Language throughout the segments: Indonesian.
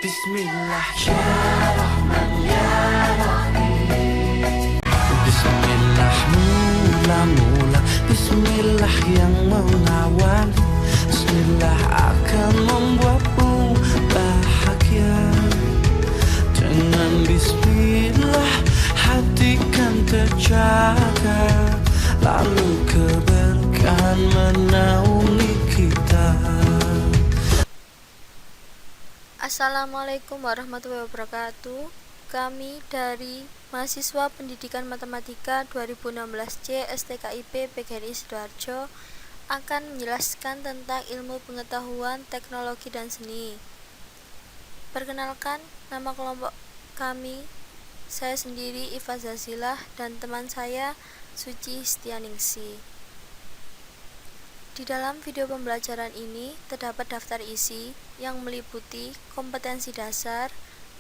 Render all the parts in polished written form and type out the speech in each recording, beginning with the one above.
Bismillah ya Rahman ya Rahim. Bismillah mula-mula, Bismillah yang mengawal, Bismillah akan membuatmu bahagia. Dengan Bismillah hati kan terjaga, lalu keberkahan menaungi kita. Assalamualaikum warahmatullahi wabarakatuh. Kami dari Mahasiswa Pendidikan Matematika 2016C STKIP PGRI Sidoarjo akan menjelaskan tentang ilmu pengetahuan, teknologi, dan seni. Perkenalkan, nama kelompok kami, saya sendiri Iva Zazilah dan teman saya Suci Stianingsi. Di dalam video pembelajaran ini terdapat daftar isi yang meliputi kompetensi dasar,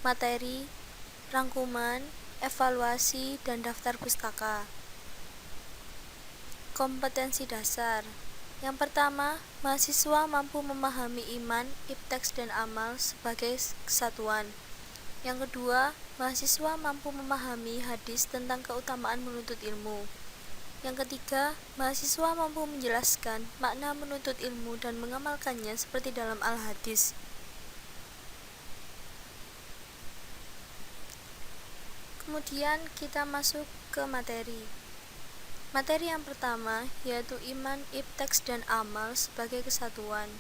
materi, rangkuman, evaluasi, dan daftar pustaka. Kompetensi dasar. Yang pertama, mahasiswa mampu memahami iman, ipteks, dan amal sebagai kesatuan. Yang kedua, mahasiswa mampu memahami hadis tentang keutamaan menuntut ilmu. Yang ketiga, mahasiswa mampu menjelaskan makna menuntut ilmu dan mengamalkannya seperti dalam al-hadis. Kemudian kita masuk ke materi. Materi yang pertama yaitu iman, ipteks, dan amal sebagai kesatuan.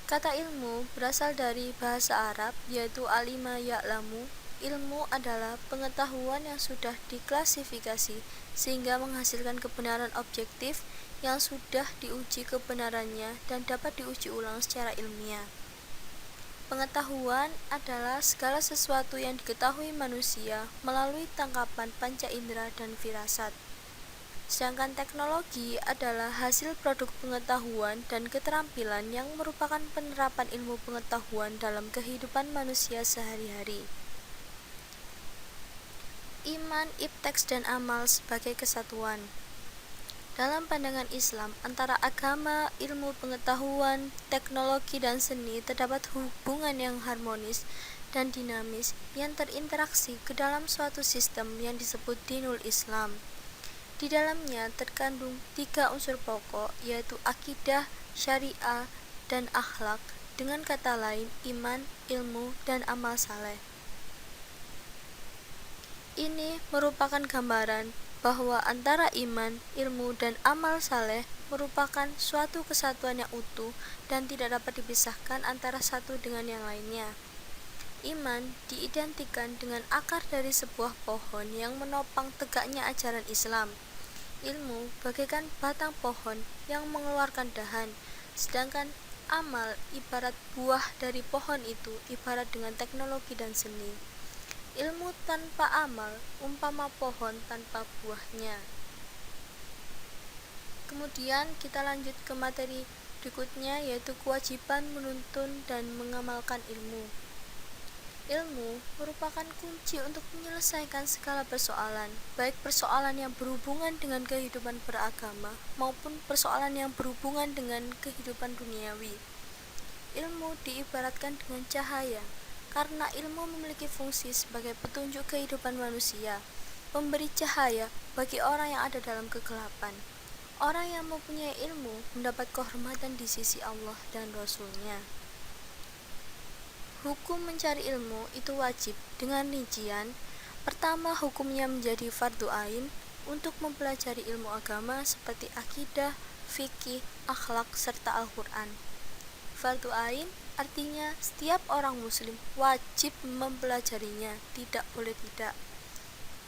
Kata ilmu berasal dari bahasa Arab yaitu alima ya'lamu. Ilmu adalah pengetahuan yang sudah diklasifikasi sehingga menghasilkan kebenaran objektif yang sudah diuji kebenarannya dan dapat diuji ulang secara ilmiah. Pengetahuan adalah segala sesuatu yang diketahui manusia melalui tangkapan panca indera dan firasat. Sedangkan teknologi adalah hasil produk pengetahuan dan keterampilan yang merupakan penerapan ilmu pengetahuan dalam kehidupan manusia sehari-hari. Iman, ipteks, dan amal sebagai kesatuan. Dalam pandangan Islam, antara agama, ilmu pengetahuan, teknologi, dan seni terdapat hubungan yang harmonis dan dinamis yang terinteraksi ke dalam suatu sistem yang disebut dinul Islam. Di dalamnya terkandung 3 unsur pokok yaitu akidah, syariah, dan akhlak, dengan kata lain iman, ilmu, dan amal saleh. Ini merupakan gambaran bahwa antara iman, ilmu, dan amal saleh merupakan suatu kesatuan yang utuh dan tidak dapat dipisahkan antara satu dengan yang lainnya. Iman diidentikan dengan akar dari sebuah pohon yang menopang tegaknya ajaran Islam. Ilmu bagaikan batang pohon yang mengeluarkan dahan, sedangkan amal ibarat buah dari pohon itu, ibarat dengan teknologi dan seni. Ilmu tanpa amal umpama pohon tanpa buahnya. Kemudian kita lanjut ke materi berikutnya yaitu kewajiban menuntun dan mengamalkan ilmu. Ilmu merupakan kunci untuk menyelesaikan segala persoalan, baik persoalan yang berhubungan dengan kehidupan beragama maupun persoalan yang berhubungan dengan kehidupan duniawi. Ilmu diibaratkan dengan cahaya, karena ilmu memiliki fungsi sebagai petunjuk kehidupan manusia, memberi cahaya bagi orang yang ada dalam kegelapan. Orang yang mempunyai ilmu mendapat kehormatan di sisi Allah dan Rasul-Nya. Hukum mencari ilmu itu wajib dengan rincian. Pertama, hukumnya menjadi fardu ain untuk mempelajari ilmu agama seperti akidah, fikih, akhlak, serta Al-Quran. Fardu ain artinya setiap orang muslim wajib mempelajarinya, tidak boleh tidak.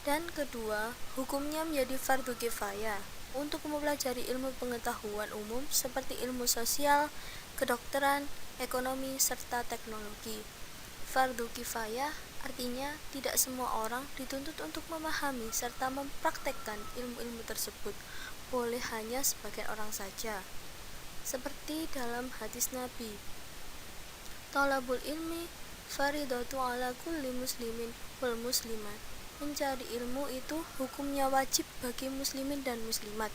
Dan kedua, hukumnya menjadi fardu kifayah untuk mempelajari ilmu pengetahuan umum seperti ilmu sosial, kedokteran, ekonomi, serta teknologi. Fardu kifayah artinya tidak semua orang dituntut untuk memahami serta mempraktekkan ilmu-ilmu tersebut, boleh hanya sebagian orang saja. Seperti dalam hadis Nabi, Talabul ilmi faridatu ala kulli muslimin wal muslimat. Mencari ilmu itu hukumnya wajib bagi muslimin dan muslimat.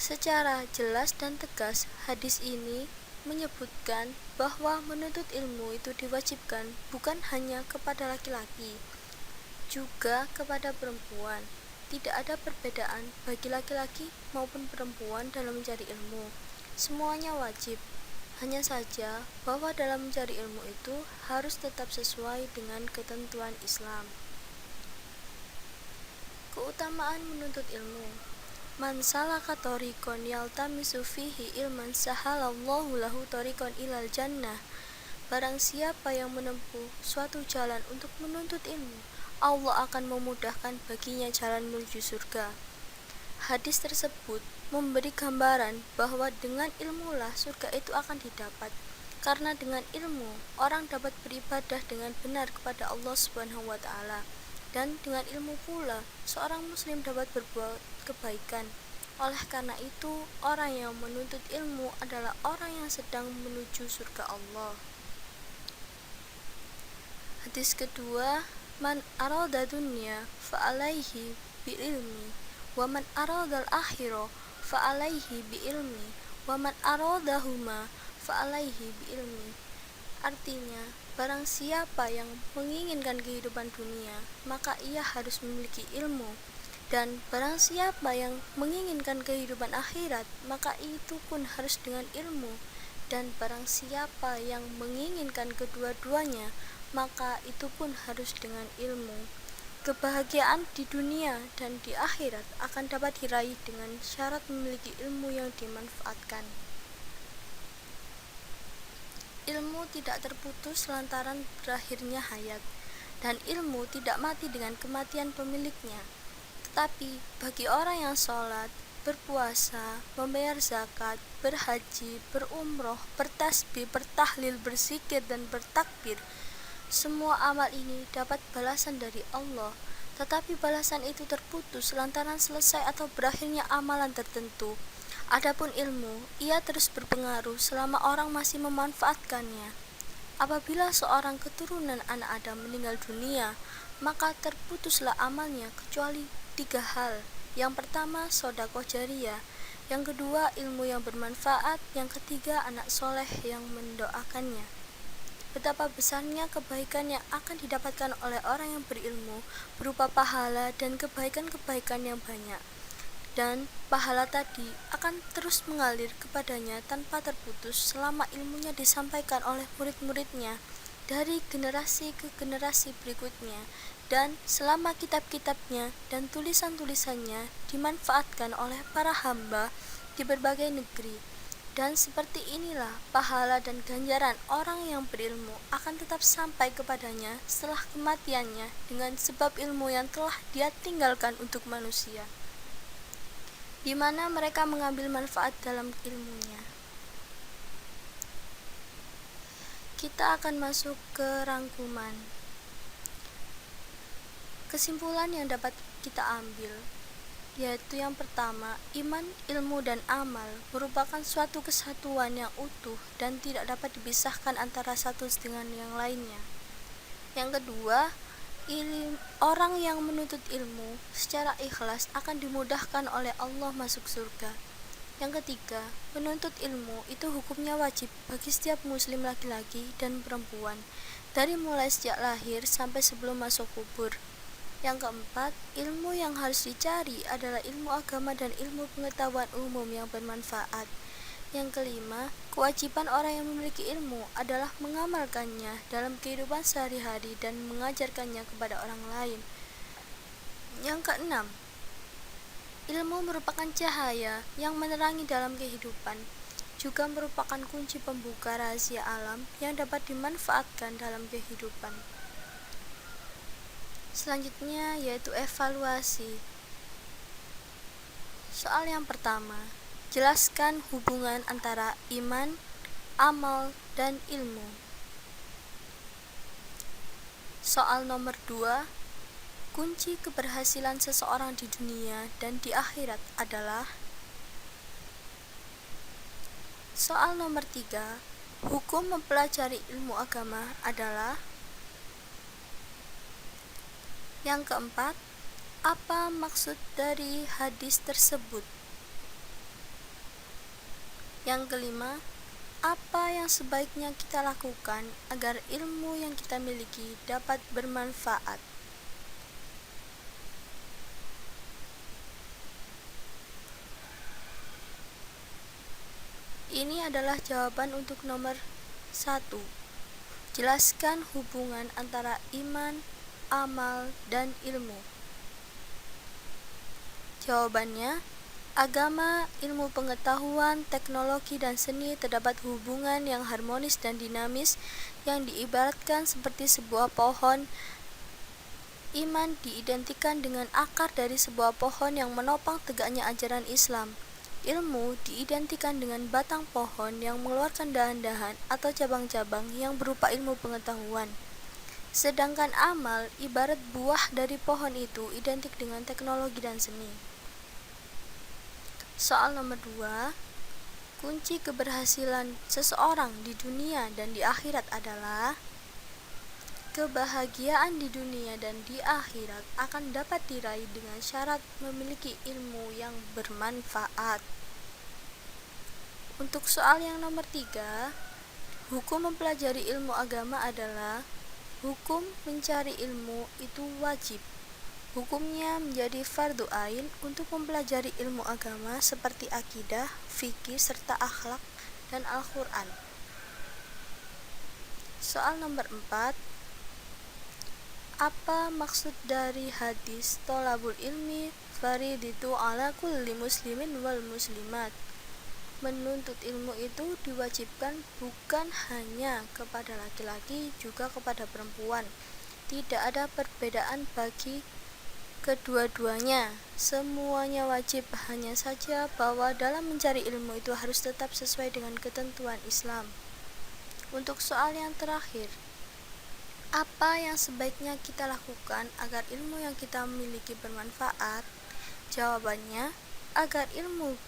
Secara jelas dan tegas, hadis ini menyebutkan bahwa menuntut ilmu itu diwajibkan bukan hanya kepada laki-laki, juga kepada perempuan. Tidak ada perbedaan bagi laki-laki maupun perempuan dalam mencari ilmu. Semuanya wajib. Hanya saja bahwa dalam mencari ilmu itu harus tetap sesuai dengan ketentuan Islam. Keutamaan menuntut ilmu. Man salaka thoriqan yaltamisu fihi ilman sahalallahu lahu thoriqan ilal jannah. Barang siapa yang menempuh suatu jalan untuk menuntut ilmu, Allah akan memudahkan baginya jalan menuju surga. Hadis tersebut memberi gambaran bahwa dengan ilmulah surga itu akan didapat. Karena dengan ilmu, orang dapat beribadah dengan benar kepada Allah Subhanahu wa taala. Dan dengan ilmu pula, seorang muslim dapat berbuat kebaikan. Oleh karena itu, orang yang menuntut ilmu adalah orang yang sedang menuju surga Allah. Hadis kedua, man arada dunya fa'alaihi bi'ilmi, wa man arada al-akhirah fa'alaihi bi'ilmi, wa man aradahuma fa'alaihi bi'ilmi. Artinya, barang siapa yang menginginkan kehidupan dunia, maka ia harus memiliki ilmu. Dan barang siapa yang menginginkan kehidupan akhirat, maka itu pun harus dengan ilmu. Dan barang siapa yang menginginkan kedua-duanya, maka itu pun harus dengan ilmu. Kebahagiaan di dunia dan di akhirat akan dapat diraih dengan syarat memiliki ilmu yang dimanfaatkan. Ilmu tidak terputus lantaran berakhirnya hayat, dan ilmu tidak mati dengan kematian pemiliknya. Tetapi bagi orang yang sholat, berpuasa, membayar zakat, berhaji, berumroh, bertasbih, bertahlil, berzikir, dan bertakbir, semua amal ini dapat balasan dari Allah. Tetapi balasan itu terputus lantaran selesai atau berakhirnya amalan tertentu. Adapun ilmu, ia terus berpengaruh selama orang masih memanfaatkannya. Apabila seorang keturunan anak Adam meninggal dunia, maka terputuslah amalnya kecuali 3 hal. Yang pertama, sedekah jariyah. Yang kedua, ilmu yang bermanfaat. Yang ketiga, anak soleh yang mendoakannya. Betapa besarnya kebaikan yang akan didapatkan oleh orang yang berilmu berupa pahala dan kebaikan-kebaikan yang banyak. Dan pahala tadi akan terus mengalir kepadanya tanpa terputus selama ilmunya disampaikan oleh murid-muridnya dari generasi ke generasi berikutnya, dan selama kitab-kitabnya dan tulisan-tulisannya dimanfaatkan oleh para hamba di berbagai negeri. Dan seperti inilah pahala dan ganjaran orang yang berilmu akan tetap sampai kepadanya setelah kematiannya dengan sebab ilmu yang telah dia tinggalkan untuk manusia, di mana mereka mengambil manfaat dalam ilmunya. Kita akan masuk ke rangkuman. Kesimpulan yang dapat kita ambil yaitu yang pertama, iman, ilmu, dan amal merupakan suatu kesatuan yang utuh dan tidak dapat dipisahkan antara satu dengan yang lainnya. Yang kedua, orang yang menuntut ilmu secara ikhlas akan dimudahkan oleh Allah masuk surga. Yang ketiga, menuntut ilmu itu hukumnya wajib bagi setiap muslim laki-laki dan perempuan, dari mulai sejak lahir sampai sebelum masuk kubur. Yang keempat, ilmu yang harus dicari adalah ilmu agama dan ilmu pengetahuan umum yang bermanfaat. Yang kelima, kewajiban orang yang memiliki ilmu adalah mengamalkannya dalam kehidupan sehari-hari dan mengajarkannya kepada orang lain. Yang keenam, ilmu merupakan cahaya yang menerangi dalam kehidupan, juga merupakan kunci pembuka rahasia alam yang dapat dimanfaatkan dalam kehidupan. Selanjutnya yaitu evaluasi. Soal yang pertama, jelaskan hubungan antara iman, amal, dan ilmu. Soal nomor 2, kunci keberhasilan seseorang di dunia dan di akhirat adalah. Soal nomor 3, hukum mempelajari ilmu agama adalah. Yang keempat, apa maksud dari hadis tersebut? Yang kelima, Apa yang sebaiknya kita lakukan agar ilmu yang kita miliki dapat bermanfaat? Ini adalah jawaban untuk nomor 1. Jelaskan hubungan antara iman, amal, dan ilmu. Jawabannya, agama, ilmu pengetahuan, teknologi, dan seni terdapat hubungan yang harmonis dan dinamis yang diibaratkan seperti sebuah pohon. Iman diidentikan dengan akar dari sebuah pohon yang menopang tegaknya ajaran Islam. Ilmu diidentikan dengan batang pohon yang mengeluarkan dahan-dahan atau cabang-cabang yang berupa ilmu pengetahuan. Sedangkan amal ibarat buah dari pohon itu identik dengan teknologi dan seni. Soal nomor 2. Kunci keberhasilan seseorang di dunia dan di akhirat adalah kebahagiaan di dunia dan di akhirat akan dapat diraih dengan syarat memiliki ilmu yang bermanfaat. Untuk soal yang nomor 3, hukum mempelajari ilmu agama adalah hukum mencari ilmu itu wajib. Hukumnya menjadi fardu ain untuk mempelajari ilmu agama seperti akidah, fikih, serta akhlak dan Al-Quran. Soal nomor 4. Apa maksud dari hadis tolabul ilmi fariditu ala kulli muslimin wal muslimat? Menuntut ilmu itu diwajibkan bukan hanya kepada laki-laki, juga kepada perempuan. Tidak ada perbedaan bagi kedua-duanya. Semuanya wajib, hanya saja bahwa dalam mencari ilmu itu harus tetap sesuai dengan ketentuan Islam. Untuk soal yang terakhir, apa yang sebaiknya kita lakukan agar ilmu yang kita miliki bermanfaat? Jawabannya, agar ilmu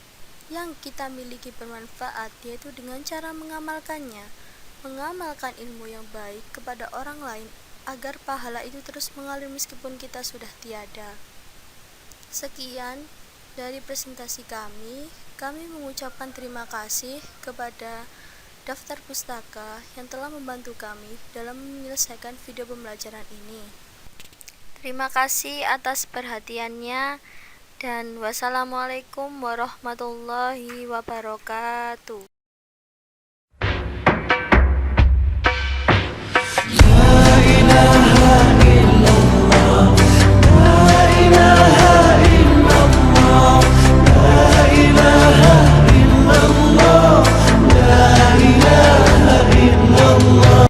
yang kita miliki bermanfaat, yaitu dengan cara mengamalkannya, mengamalkan ilmu yang baik kepada orang lain, agar pahala itu terus mengalir meskipun kita sudah tiada. Sekian dari presentasi kami. Kami mengucapkan terima kasih kepada Daftar Pustaka yang telah membantu kami dalam menyelesaikan video pembelajaran ini. Terima kasih atas perhatiannya dan wassalamualaikum warahmatullahi wabarakatuh.